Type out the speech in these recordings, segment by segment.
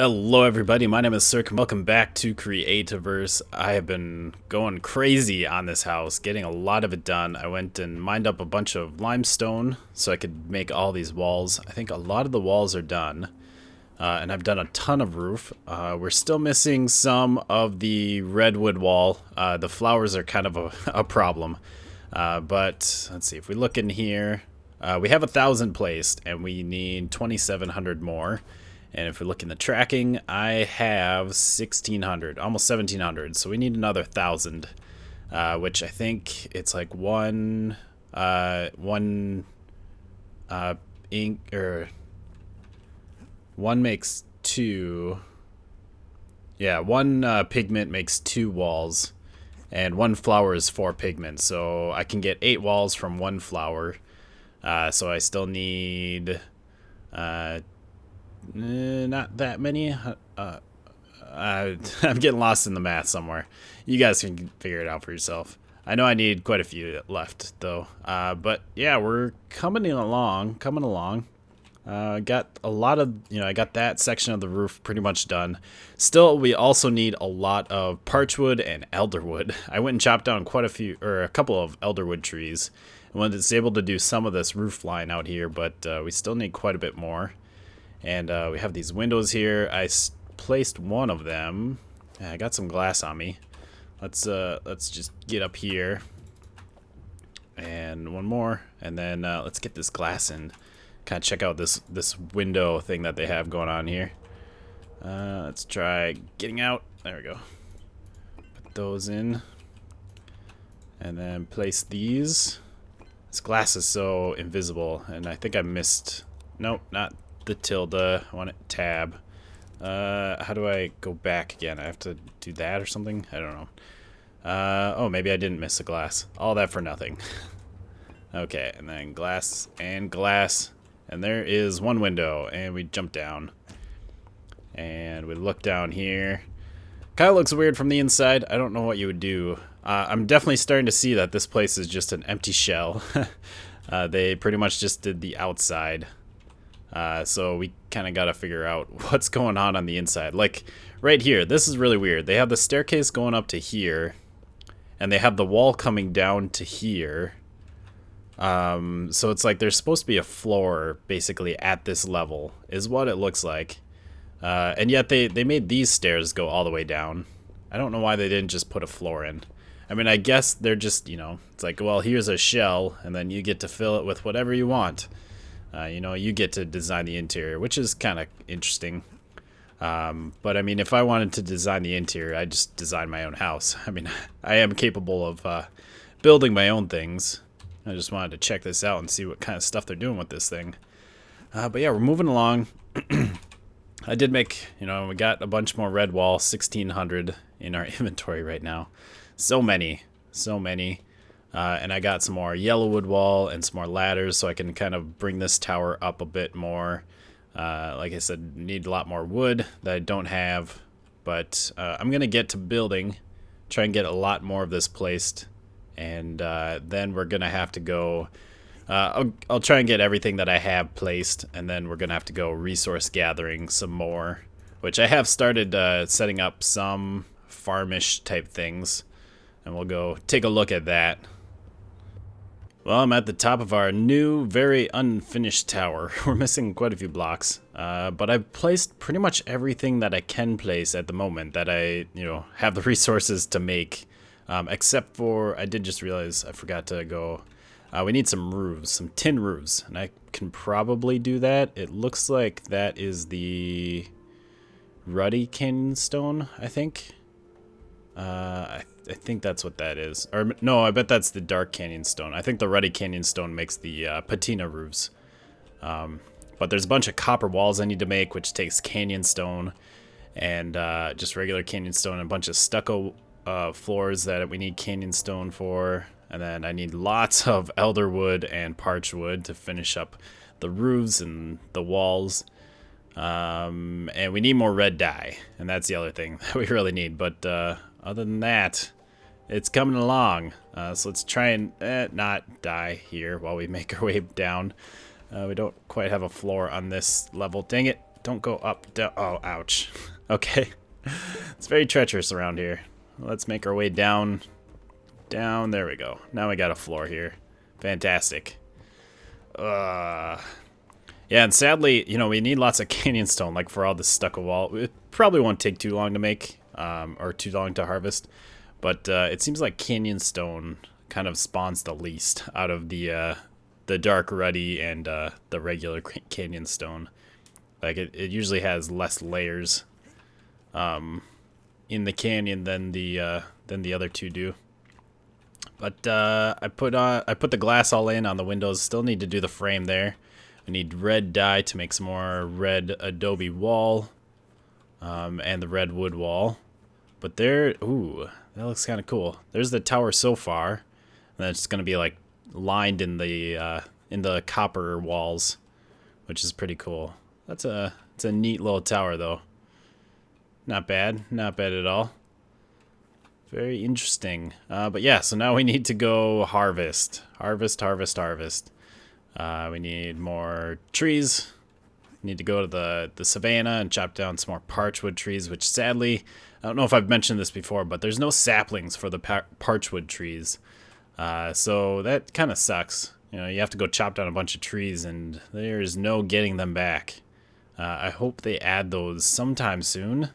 Hello everybody, my name is Sirhc and welcome back to Creativerse. I have been going crazy on this house, getting a lot of it done. I went and mined up a bunch of limestone so I could make all these walls. I think a lot of the walls are done, and I've done a ton of roof. We're still missing some of the redwood wall. The flowers are kind of a problem, but let's see, if we look in here, we have 1,000 placed and we need 2,700 more. And if we look in the tracking, I have 1,600, almost 1,700. So we need another 1,000, which I think it's like one ink, or one makes two. Yeah, one pigment makes 2 walls, and 1 flower is 4 pigments. So I can get 8 walls from 1 flower. So I still need not that many. I'm getting lost in the math somewhere. You guys can figure it out for yourself. I know I need quite a few left though. But yeah, we're coming along. Got a lot of, I got that section of the roof pretty much done. Still, we also need a lot of parchwood and elderwood. I went and chopped down quite a couple of elderwood trees, and was able to do some of this roof line out here, but we still need quite a bit more. And we have these windows here. I placed one of them. I got some glass on me. Let's just get up here. And one more. And then let's get this glass in. Kind of check out this window thing that they have going on here. Let's try getting out. There we go. Put those in. And then place these. This glass is so invisible. And I think I missed... Nope, not... the tilde. I want it tab. How do I go back again? I have to do that or something? I don't know. Oh, maybe I didn't miss a glass. All that for nothing. Okay, and then glass and glass. And there is one window, and we jump down. And we look down here. Kind of looks weird from the inside. I don't know what you would do. I'm definitely starting to see that this place is just an empty shell. They pretty much just did the outside. So we kind of got to figure out what's going on the inside. Like right here, this is really weird. They have the staircase going up to here, and they have the wall coming down to here. So it's like there's supposed to be a floor basically at this level is what it looks like. And yet they made these stairs go all the way down. I don't know why they didn't just put a floor in. I mean, I guess they're just, it's like, well, here's a shell, and then you get to fill it with whatever you want. You get to design the interior, which is kind of interesting. But I mean, if I wanted to design the interior, I'd just design my own house. I mean, I am capable of building my own things. I just wanted to check this out and see what kind of stuff they're doing with this thing. But yeah, we're moving along. I did make, we got a bunch more red wall, 1,600 in our inventory right now. So many. And I got some more yellow wood wall and some more ladders so I can kind of bring this tower up a bit more. Like I said, need a lot more wood that I don't have. But I'm going to get to building, try and get a lot more of this placed. And then we're going to have to go... I'll try and get everything that I have placed. And then we're going to have to go resource gathering some more. Which I have started setting up some farmish type things. And we'll go take a look at that. Well, I'm at the top of our new, very unfinished tower. We're missing quite a few blocks, but I've placed pretty much everything that I can place at the moment that I, have the resources to make, except for, I did just realize I forgot to go, we need some roofs, some tin roofs, and I can probably do that. It looks like that is the ruddy canyon stone, I think. I think that's what that is. Or no, I bet that's the dark canyon stone. I think the ruddy canyon stone makes the patina roofs. But there's a bunch of copper walls I need to make, which takes canyon stone and just regular canyon stone and a bunch of stucco floors that we need canyon stone for. And then I need lots of elderwood and parchwood to finish up the roofs and the walls. And we need more red dye, and that's the other thing that we really need. But other than that, it's coming along. So let's try and not die here while we make our way down. We don't quite have a floor on this level. Dang it. Don't go up, down. Oh, ouch. Okay. It's very treacherous around here. Let's make our way down. Down. There we go. Now we got a floor here. Fantastic. Yeah, and sadly, you know, we need lots of canyon stone, like for all this stucco wall. It probably won't take too long to make, or too long to harvest. But it seems like canyon stone kind of spawns the least out of the dark ruddy and the regular canyon stone. Like it usually has less layers in the canyon than the other two do. But I put the glass all in on the windows. Still need to do the frame there. I need red dye to make some more red adobe wall, and the red wood wall. But there, ooh, that looks kind of cool. There's the tower so far, and then it's gonna be like lined in the copper walls, which is pretty cool. It's a neat little tower though. Not bad at all. Very interesting. But yeah, so now we need to go harvest. Harvest. We need more trees. We need to go to the savannah and chop down some more parchwood trees, which sadly, I don't know if I've mentioned this before, but there's no saplings for the parchwood trees. So that kind of sucks. You know, you have to go chop down a bunch of trees and there's no getting them back. I hope they add those sometime soon.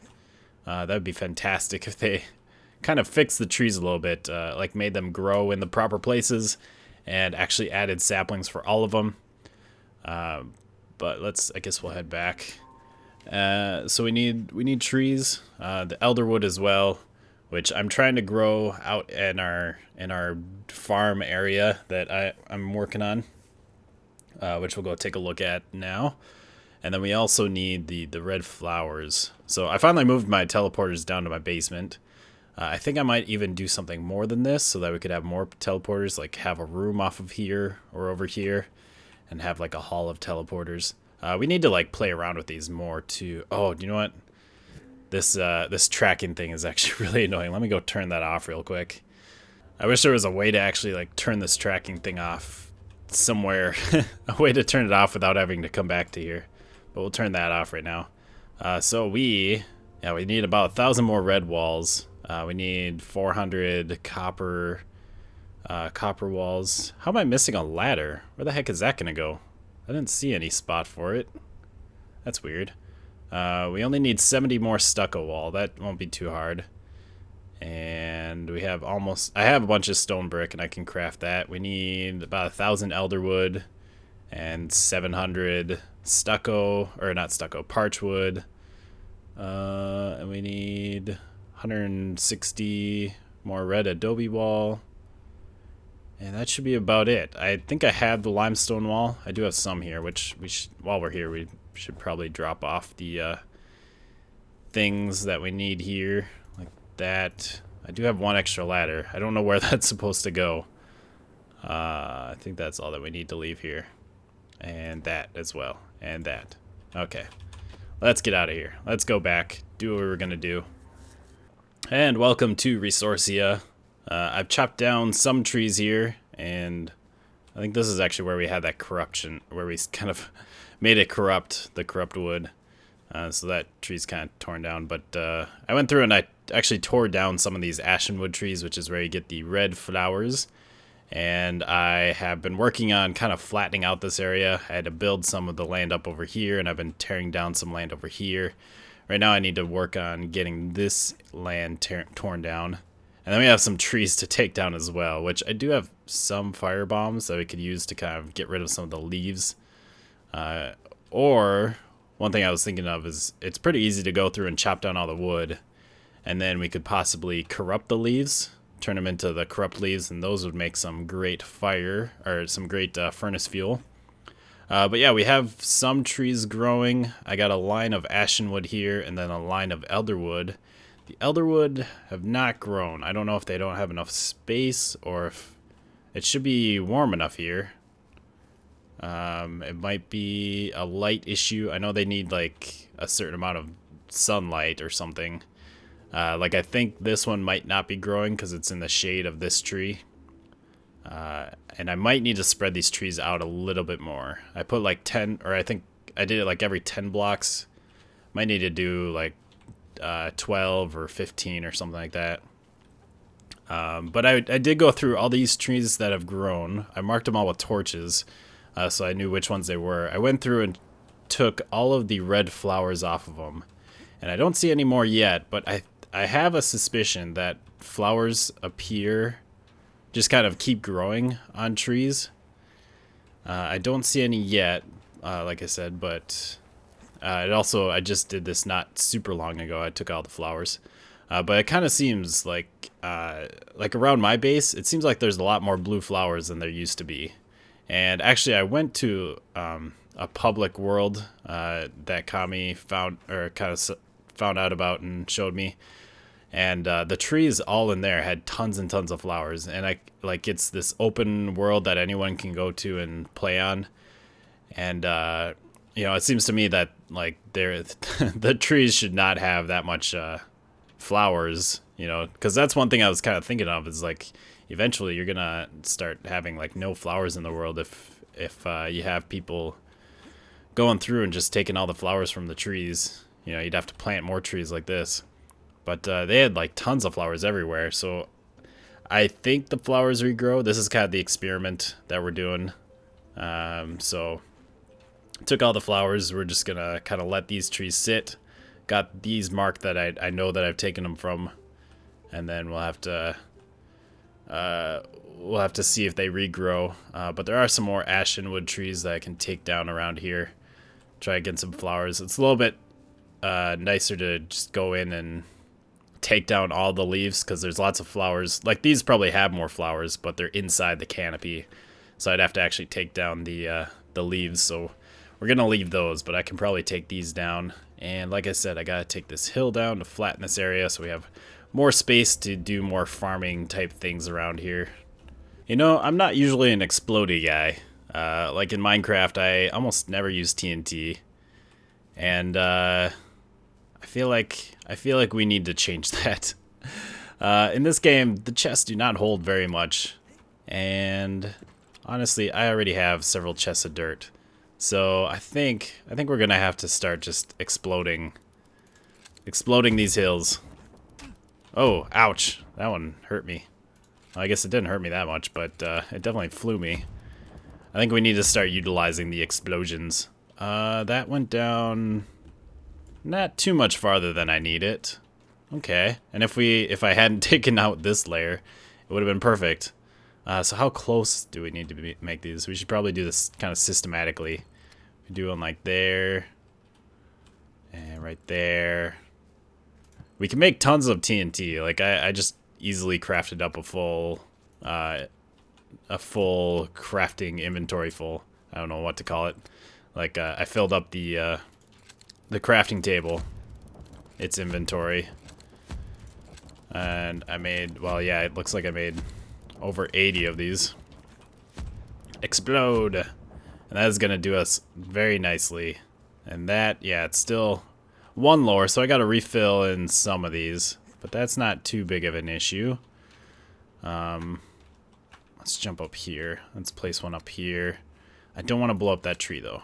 That would be fantastic if they kind of fixed the trees a little bit, like made them grow in the proper places and actually added saplings for all of them. But I guess we'll head back. So we need trees, the elderwood as well, which I'm trying to grow out in our farm area that I'm working on, which we'll go take a look at now. And then we also need the red flowers. So I finally moved my teleporters down to my basement. I think I might even do something more than this so that we could have more teleporters, like have a room off of here or over here and have like a hall of teleporters. We need to like play around with these more too. Oh, do you know what? This tracking thing is actually really annoying. Let me go turn that off real quick. I wish there was a way to actually like turn this tracking thing off somewhere. A way to turn it off without having to come back to here. But we'll turn that off right now. So we need about 1,000 more red walls. We need 400 copper walls. How am I missing a ladder? Where the heck is that gonna go? I didn't see any spot for it. That's weird. We only need 70 more stucco wall. That won't be too hard. And we have I have a bunch of stone brick and I can craft that. We need about 1,000 elderwood and 700 stucco, or not stucco, parchwood. And we need 160 more red adobe wall. And that should be about it. I think I have the limestone wall. I do have some here, which while we're here, we should probably drop off the things that we need here, like that. I do have one extra ladder. I don't know where that's supposed to go. I think that's all that we need to leave here. And that as well. And that. Okay. Let's get out of here. Let's go back. Do what we were going to do. And welcome to Resourcia. I've chopped down some trees here, and I think this is actually where we had that corruption, where we kind of made it corrupt, the corrupt wood. So that tree's kind of torn down, but I went through and I actually tore down some of these ashenwood trees, which is where you get the red flowers. And I have been working on kind of flattening out this area. I had to build some of the land up over here, and I've been tearing down some land over here. Right now I need to work on getting this land torn down. And then we have some trees to take down as well, which I do have some fire bombs that we could use to kind of get rid of some of the leaves. Or one thing I was thinking of is it's pretty easy to go through and chop down all the wood, and then we could possibly corrupt the leaves, turn them into the corrupt leaves, and those would make some great fire, or some great furnace fuel. But yeah, we have some trees growing. I got a line of ashenwood here, and then a line of elderwood. The elderwood have not grown. I don't know if they don't have enough space, or if it should be warm enough here. It might be a light issue. I know they need like a certain amount of sunlight or something. Like I think this one might not be growing because it's in the shade of this tree. And I might need to spread these trees out a little bit more. I put like 10, or I think I did it like every 10 blocks. Might need to do like 12 or 15 or something like that. But I did go through all these trees that have grown. I marked them all with torches, so I knew which ones they were. I went through and took all of the red flowers off of them, and I don't see any more yet, but I have a suspicion that flowers appear, just kind of keep growing on trees. I don't see any yet, like I said, but I just did this not super long ago. I took all the flowers. But it kind of seems like around my base, it seems like there's a lot more blue flowers than there used to be. And actually, I went to a public world that Kami found out about and showed me. And the trees all in there had tons and tons of flowers. And it's this open world that anyone can go to and play on. And it seems to me that like the trees should not have that much flowers, because that's one thing I was kind of thinking of, is like eventually you're gonna start having like no flowers in the world if you have people going through and just taking all the flowers from the trees. You'd have to plant more trees like this, but they had like tons of flowers everywhere. So I think the flowers regrow. This is kind of the experiment that we're doing. So took all the flowers. We're just gonna kind of let these trees sit. Got these marked that I know that I've taken them from, and then we'll have to see if they regrow. But there are some more ashenwood trees that I can take down around here. Try to get some flowers. It's a little bit nicer to just go in and take down all the leaves, because there's lots of flowers. Like these probably have more flowers, but they're inside the canopy, so I'd have to actually take down the leaves. So we're gonna leave those, but I can probably take these down. And like I said, I gotta take this hill down to flatten this area so we have more space to do more farming type things around here. I'm not usually an explodey guy. Like in Minecraft, I almost never use TNT, and I feel like we need to change that. In this game, the chests do not hold very much, and honestly, I already have several chests of dirt. So I think we're gonna have to start just exploding these hills. Oh, ouch! That one hurt me. Well, I guess it didn't hurt me that much, but it definitely flew me. I think we need to start utilizing the explosions. That went down not too much farther than I need it. Okay, and if I hadn't taken out this layer, it would have been perfect. So how close do we need to make these? We should probably do this kind of systematically. We do one like there, and right there. We can make tons of TNT. Like I just easily crafted up a full crafting inventory full. I don't know what to call it. Like I filled up the crafting table, its inventory, and I made, well, yeah, it looks like I made over 80 of these. Explode! And that is gonna do us very nicely. And that, yeah, it's still one lower, so I gotta refill in some of these, but that's not too big of an issue. Let's jump up here. Let's place one up here. I don't want to blow up that tree though.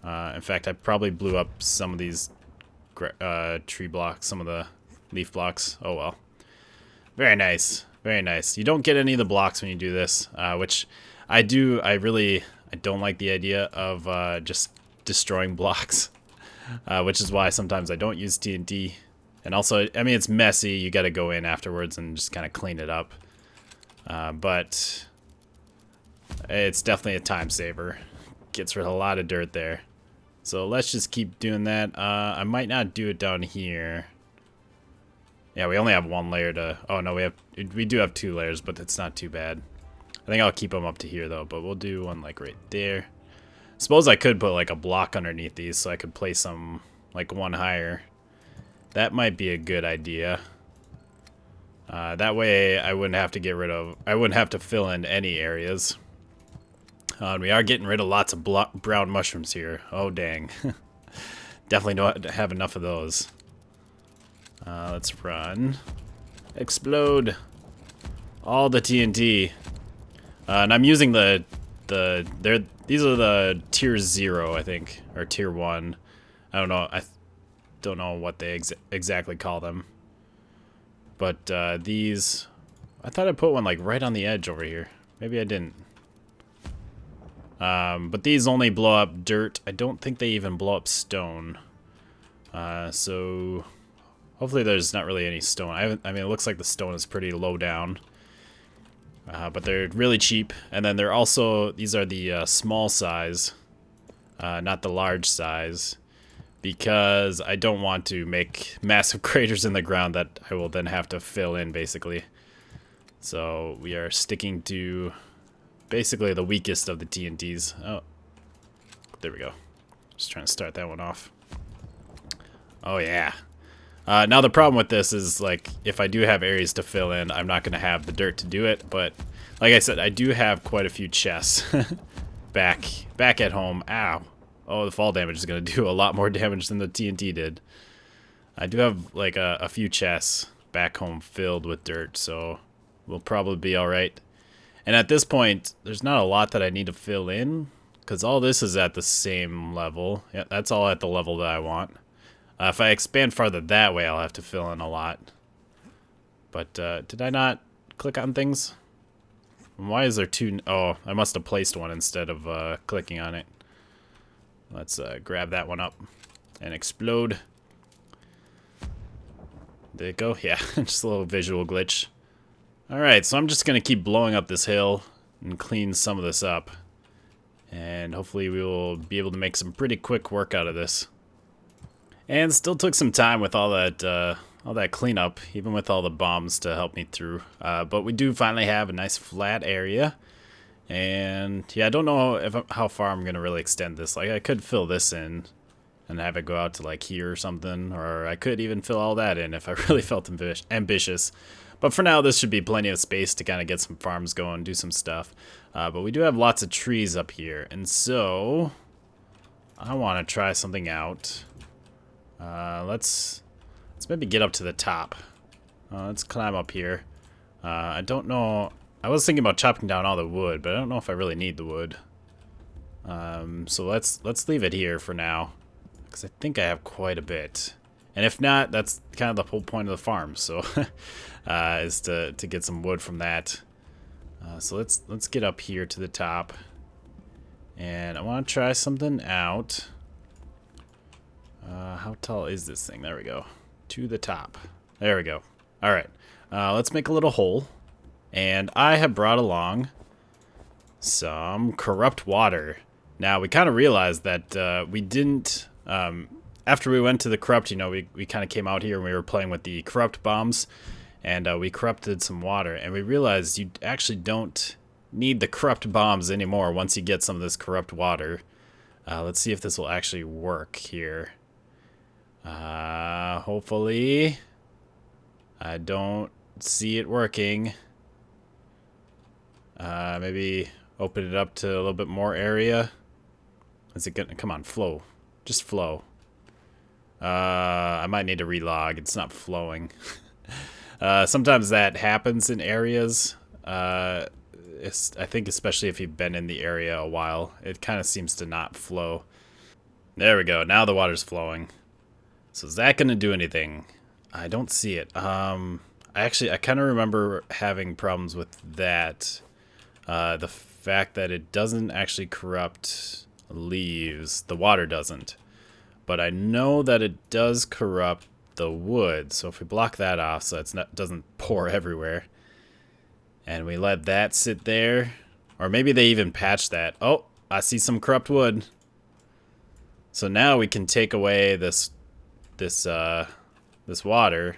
In fact, I probably blew up some of these tree blocks, some of the leaf blocks. Oh well. Very nice. Very nice. You don't get any of the blocks when you do this, which I do. I don't like the idea of just destroying blocks, which is why sometimes I don't use TNT. And also, I mean, it's messy. You got to go in afterwards and just kind of clean it up. But it's definitely a time saver. Gets rid of a lot of dirt there. So let's just keep doing that. I might not do it down here. Yeah, we only have one layer to... Oh, no, we do have 2 layers, but it's not too bad. I think I'll keep them up to here, though, but we'll do one, like, right there. Suppose I could put, like, a block underneath these so I could place some, like, one higher. That might be a good idea. That way I wouldn't have to I wouldn't have to fill in any areas. We are getting rid of lots of brown mushrooms here. Oh, dang. Definitely don't have enough of those. Let's run. Explode. All the TNT. And I'm using these are the tier 0, I think, or tier 1. I don't know. don't know what they exactly call them. But these, I thought I put one like right on the edge over here. Maybe I didn't. But these only blow up dirt. I don't think they even blow up stone. So hopefully there's not really any stone. I mean, it looks like the stone is pretty low down. But they're really cheap. And then they're also, these are the small size, not the large size. Because I don't want to make massive craters in the ground that I will then have to fill in, basically. So we are sticking to basically the weakest of the TNTs. Oh, there we go. Just trying to start that one off. Oh, yeah. Now the problem with this is, like, if I do have areas to fill in, I'm not going to have the dirt to do it. But like I said, I do have quite a few chests back at home. Ow. Oh, the fall damage is going to do a lot more damage than the TNT did. I do have, like, a few chests back home filled with dirt, so we'll probably be alright. And at this point, there's not a lot that I need to fill in, because all this is at the same level. Yeah, that's all at the level that I want. If I expand farther that way, I'll have to fill in a lot. But, did I not click on things? Why is there two? Oh, I must have placed one instead of clicking on it. Let's grab that one up and explode. There you go. Yeah, just a little visual glitch. Alright, so I'm just going to keep blowing up this hill and clean some of this up. And hopefully we will be able to make some pretty quick work out of this. And still took some time with all that cleanup, even with all the bombs to help me through. But we do finally have a nice flat area. And yeah, I don't know how far I'm going to really extend this. Like, I could fill this in and have it go out to like here or something. Or I could even fill all that in if I really felt ambitious. But for now, this should be plenty of space to kind of get some farms going, do some stuff. But we do have lots of trees up here. And so I want to try something out. Let's maybe get up to the top. Let's climb up here. I don't know. I was thinking about chopping down all the wood, but I don't know if I really need the wood. So let's leave it here for now, because I think I have quite a bit. And if not, that's kind of the whole point of the farm. So is to get some wood from that. So let's get up here to the top, and I want to try something out. How tall is this thing? There we go. To the top. There we go. All right. Let's make a little hole. And I have brought along some corrupt water. Now, we kind of realized that we didn't... after we went to the corrupt, you know, we kind of came out here and we were playing with the corrupt bombs. And we corrupted some water. And we realized you actually don't need the corrupt bombs anymore once you get some of this corrupt water. Let's see if this will actually work here. Hopefully. I don't see it working. Maybe open it up to a little bit more area. Is it gonna, come on, flow. Just flow. I might need to relog. It's not flowing. Sometimes that happens in areas. I think especially if you've been in the area a while, it kind of seems to not flow. There we go. Now the water's flowing. So is that going to do anything? I don't see it. I kind of remember having problems with that. The fact that it doesn't actually corrupt leaves. The water doesn't. But I know that it does corrupt the wood. So if we block that off so it doesn't pour everywhere. And we let that sit there. Or maybe they even patch that. Oh, I see some corrupt wood. So now we can take away this water.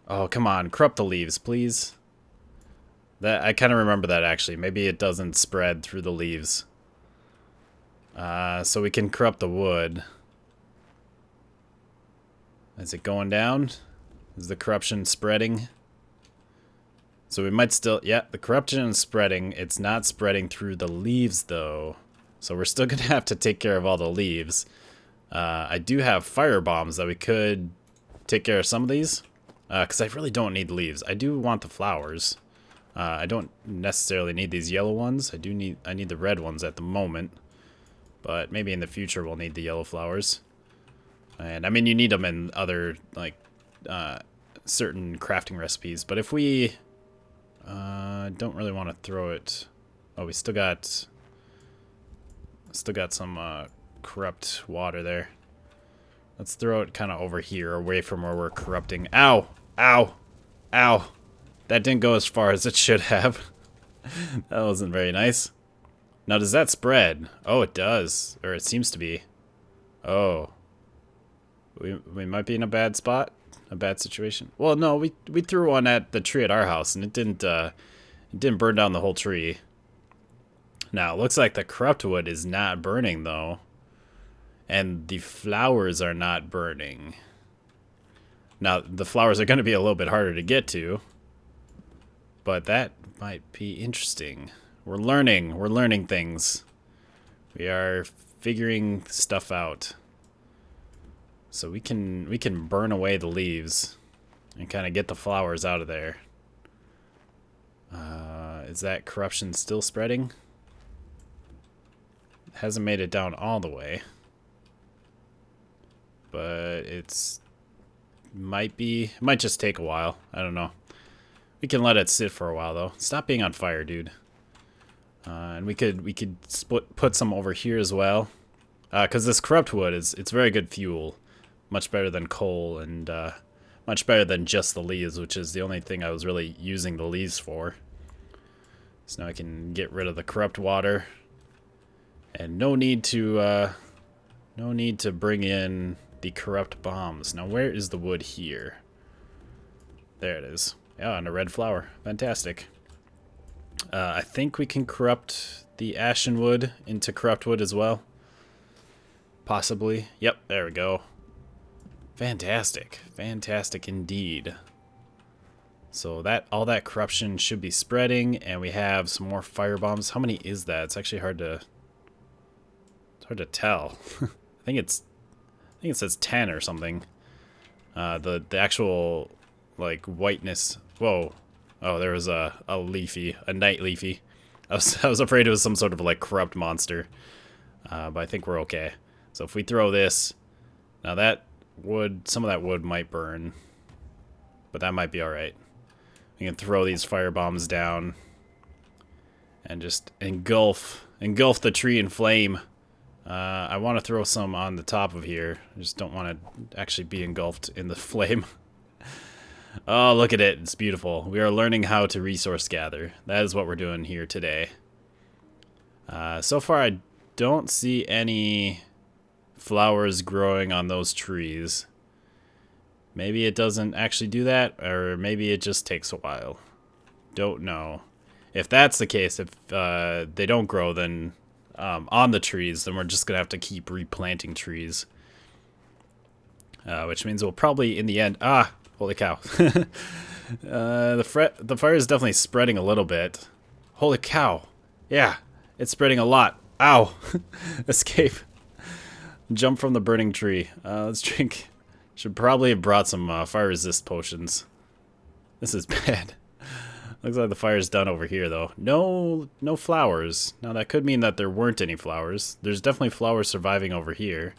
Oh, come on, corrupt the leaves, please. That I kind of remember that actually. Maybe it doesn't spread through the leaves. So we can corrupt the wood. Is it going down? Is the corruption spreading? So we might still, yeah, the corruption is spreading. It's not spreading through the leaves though. So we're still gonna have to take care of all the leaves. I do have fire bombs that we could take care of some of these. Because I really don't need leaves. I do want the flowers. I don't necessarily need these yellow ones. I need the red ones at the moment. But maybe in the future we'll need the yellow flowers. And I mean, you need them in other, like, certain crafting recipes. But if we don't really want to throw it... Oh, we still got some corrupt water there. Let's throw it kind of over here, away from where we're corrupting. Ow! Ow! Ow! That didn't go as far as it should have. That wasn't very nice. Now, does that spread? Oh, it does. Or it seems to be. Oh. We might be in a bad spot. A bad situation. Well, no, we threw one at the tree at our house, and it didn't burn down the whole tree. Now, it looks like the corrupt wood is not burning, though. And the flowers are not burning. Now, the flowers are going to be a little bit harder to get to. But that might be interesting. We're learning things. We are figuring stuff out. So we can burn away the leaves and kind of get the flowers out of there. Is that corruption still spreading? It hasn't made it down all the way. But it might just take a while. I don't know. We can let it sit for a while though. Stop being on fire, dude. And we could put some over here as well. Because this corrupt wood it's very good fuel. Much better than coal, and much better than just the leaves, which is the only thing I was really using the leaves for. So now I can get rid of the corrupt water. And no need to bring in the corrupt bombs. Now where is the wood here? There it is. Yeah, and a red flower. Fantastic. I think we can corrupt the ashen wood into corrupt wood as well. Possibly. Yep, there we go. Fantastic. Fantastic indeed. So all that corruption should be spreading, and we have some more fire bombs. How many is that? It's actually hard to tell. I think it says 10 or something. The actual like whiteness. Whoa. Oh, there was a night leafy. I was afraid it was some sort of like corrupt monster. But I think we're okay. So if we throw this, now that wood, some of that wood might burn, but that might be all right. We can throw these fire bombs down and just engulf the tree in flame. I want to throw some on the top of here. I just don't want to actually be engulfed in the flame. Oh, look at it. It's beautiful. We are learning how to resource gather. That is what we're doing here today. So far, I don't see any flowers growing on those trees. Maybe it doesn't actually do that, or maybe it just takes a while. Don't know. If that's the case, if they don't grow, then on the trees, then we're just gonna have to keep replanting trees. Which means we'll probably, in the end... Ah! Holy cow. The fire is definitely spreading a little bit. Holy cow. Yeah, it's spreading a lot. Ow! Escape. Jump from the burning tree. Let's drink. Should probably have brought some fire resist potions. This is bad. Looks like the fire's done over here, though. No flowers. Now, that could mean that there weren't any flowers. There's definitely flowers surviving over here.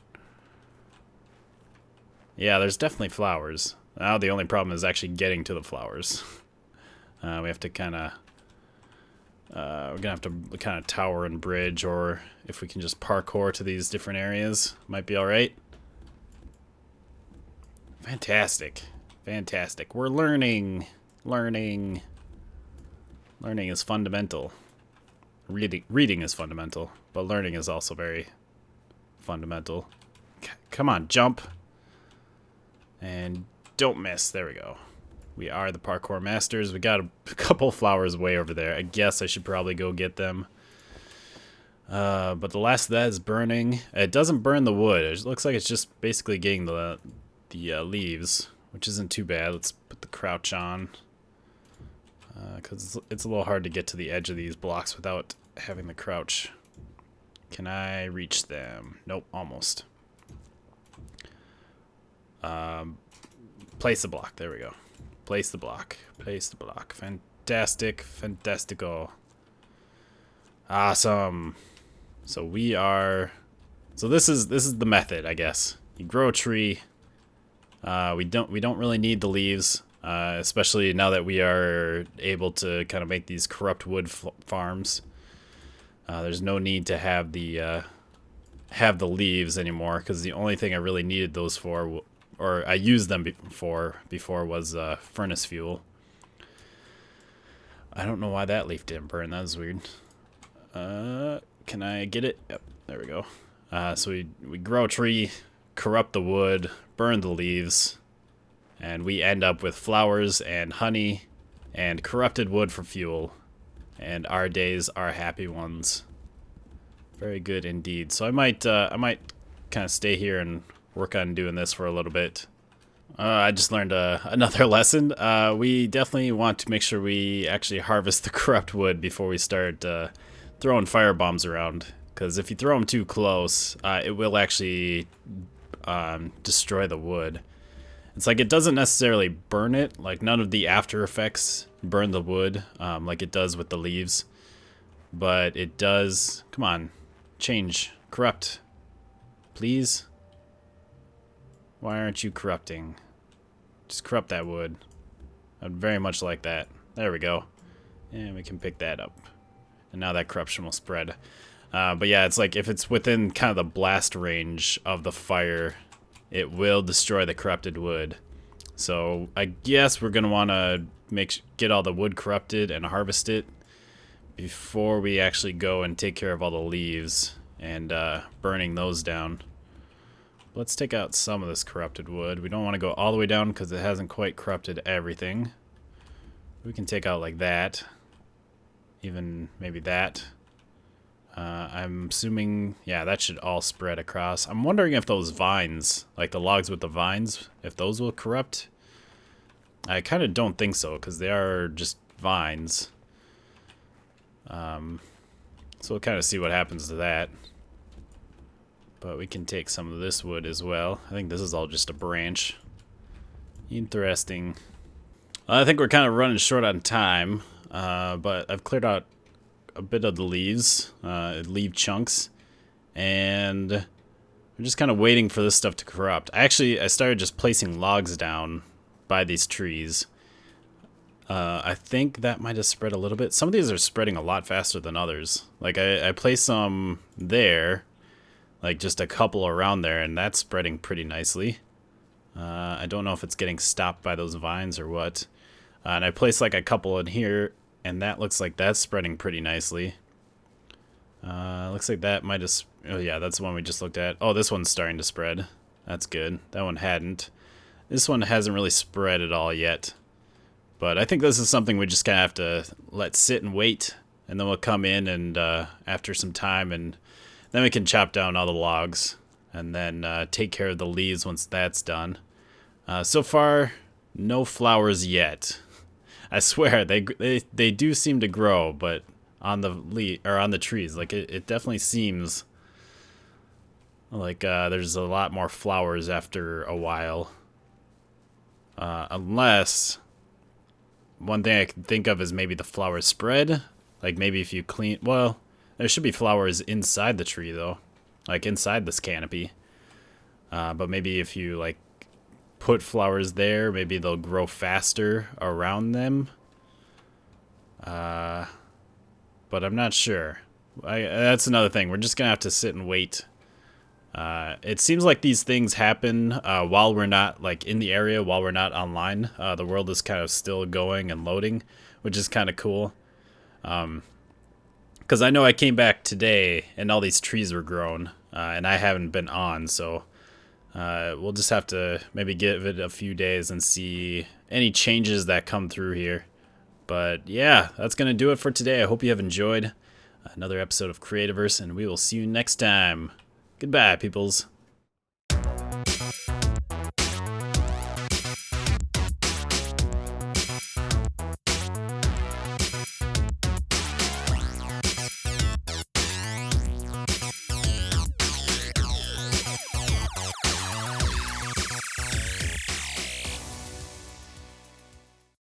Yeah, there's definitely flowers. Now the only problem is actually getting to the flowers. We have to kind of... we're gonna have to kind of tower and bridge, or if we can just parkour to these different areas, might be alright. Fantastic. Fantastic. We're learning. Learning is fundamental. Reading is fundamental, but learning is also very fundamental. Come on, jump. And don't miss. There we go. We are the parkour masters. We got a couple flowers way over there. I guess I should probably go get them. But the last of that is burning. It doesn't burn the wood. It looks like it's just basically getting the leaves, which isn't too bad. Let's put the crouch on. Because it's a little hard to get to the edge of these blocks without having the crouch. Can I reach them? Nope, almost. Place the block. There we go. Place the block. Place the block. Fantastic. Fantastico. Awesome. So we are... So this is the method, I guess. You grow a tree. We don't really need the leaves, especially now that we are able to kind of make these corrupt wood farms. There's no need to have the leaves anymore, because the only thing I really needed those for, or I used them before was furnace fuel. I don't know why that leaf didn't burn. That was weird. Can I get it? Yep, there we go. So we grow a tree, corrupt the wood, burn the leaves, and we end up with flowers and honey and corrupted wood for fuel. And our days are happy ones. Very good indeed. So I might kind of stay here and work on doing this for a little bit. I just learned another lesson. We definitely want to make sure we actually harvest the corrupt wood before we start throwing fire bombs around. Because if you throw them too close, it will actually destroy the wood. It's like it doesn't necessarily burn it. Like none of the after effects burn the wood like it does with the leaves. But it does... Come on. Change. Corrupt. Please? Why aren't you corrupting? Just corrupt that wood. I'd very much like that. There we go. And we can pick that up. And now that corruption will spread. But yeah, it's like if it's within kind of the blast range of the fire, it will destroy the corrupted wood. So I guess we're going to want to get all the wood corrupted and harvest it before we actually go and take care of all the leaves and burning those down. Let's take out some of this corrupted wood. We don't want to go all the way down because it hasn't quite corrupted everything. We can take out like that. Even maybe that. I'm assuming, yeah, that should all spread across. I'm wondering if those vines, like the logs with the vines, if those will corrupt. I kind of don't think so because they are just vines. So we'll kind of see what happens to that. But we can take some of this wood as well. I think this is all just a branch. Interesting. I think we're kind of running short on time, but I've cleared out a bit of the leaves, leaf chunks, and we're just kind of waiting for this stuff to corrupt. I started just placing logs down by these trees. I think that might have spread a little bit. Some of these are spreading a lot faster than others. Like I placed some there, like just a couple around there, and that's spreading pretty nicely. I don't know if it's getting stopped by those vines or what. And I placed like a couple in here, and that looks like that's spreading pretty nicely. Looks like that might have... Oh yeah, that's the one we just looked at. Oh, this one's starting to spread. That's good. That one hadn't. This one hasn't really spread at all yet. But I think this is something we just kind of have to let sit and wait. And then we'll come in and after some time, and then we can chop down all the logs. And then take care of the leaves once that's done. So far, no flowers yet. I swear, they do seem to grow, but on the trees, like it definitely seems like there's a lot more flowers after a while. Unless one thing I can think of is maybe the flowers spread. Like maybe if you clean, well, there should be flowers inside the tree though, like inside this canopy. But maybe if you like put flowers there, maybe they'll grow faster around them. But I'm not sure. That's another thing. We're just gonna have to sit and wait. It seems like these things happen while we're not like in the area, while we're not online. The world is kind of still going and loading, which is kind of cool. Because I know I came back today and all these trees were grown, and I haven't been on, so we'll just have to maybe give it a few days and see any changes that come through here. But yeah, that's going to do it for today. I hope you have enjoyed another episode of Creativerse, and we will see you next time. Goodbye, peoples.